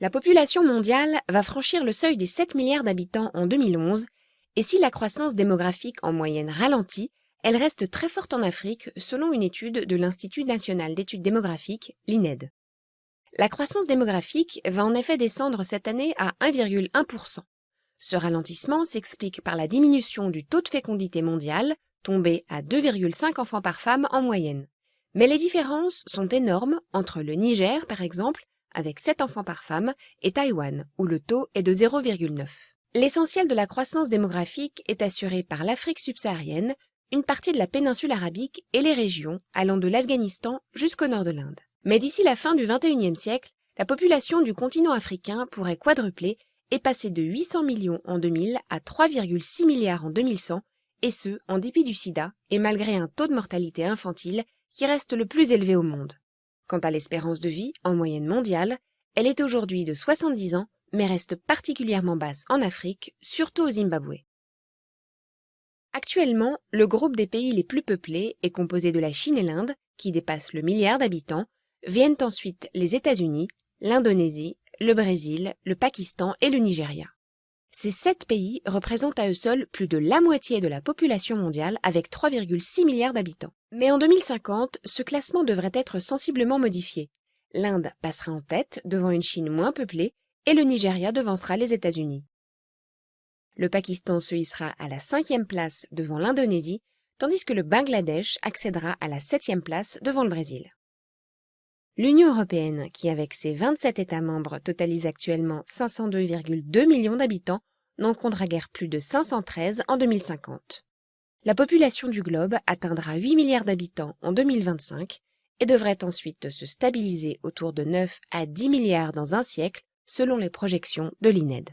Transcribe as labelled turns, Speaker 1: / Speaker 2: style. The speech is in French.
Speaker 1: La population mondiale va franchir le seuil des 7 milliards d'habitants en 2011, et si la croissance démographique en moyenne ralentit, elle reste très forte en Afrique selon une étude de l'Institut national d'études démographiques, l'INED. La croissance démographique va en effet descendre cette année à 1,1%. Ce ralentissement s'explique par la diminution du taux de fécondité mondial, tombé à 2,5 enfants par femme en moyenne. Mais les différences sont énormes entre le Niger, par exemple, avec 7 enfants par femme, et Taïwan, où le taux est de 0,9. L'essentiel de la croissance démographique est assuré par l'Afrique subsaharienne, une partie de la péninsule arabique et les régions allant de l'Afghanistan jusqu'au nord de l'Inde. Mais d'ici la fin du XXIe siècle, la population du continent africain pourrait quadrupler et passer de 800 millions en 2000 à 3,6 milliards en 2100, et ce, en dépit du sida et malgré un taux de mortalité infantile qui reste le plus élevé au monde. Quant à l'espérance de vie, en moyenne mondiale, elle est aujourd'hui de 70 ans, mais reste particulièrement basse en Afrique, surtout au Zimbabwe. Actuellement, le groupe des pays les plus peuplés est composé de la Chine et l'Inde, qui dépassent le milliard d'habitants, viennent ensuite les États-Unis, l'Indonésie, le Brésil, le Pakistan et le Nigeria. Ces 7 pays représentent à eux seuls plus de la moitié de la population mondiale avec 3,6 milliards d'habitants. Mais en 2050, ce classement devrait être sensiblement modifié. L'Inde passera en tête devant une Chine moins peuplée et le Nigeria devancera les États-Unis. Le Pakistan se hissera à la 5e place devant l'Indonésie, tandis que le Bangladesh accédera à la 7e place devant le Brésil. L'Union européenne, qui avec ses 27 États membres totalise actuellement 502,2 millions d'habitants, n'en comptera guère plus de 513 en 2050. La population du globe atteindra 8 milliards d'habitants en 2025 et devrait ensuite se stabiliser autour de 9 à 10 milliards dans un siècle, selon les projections de l'INED.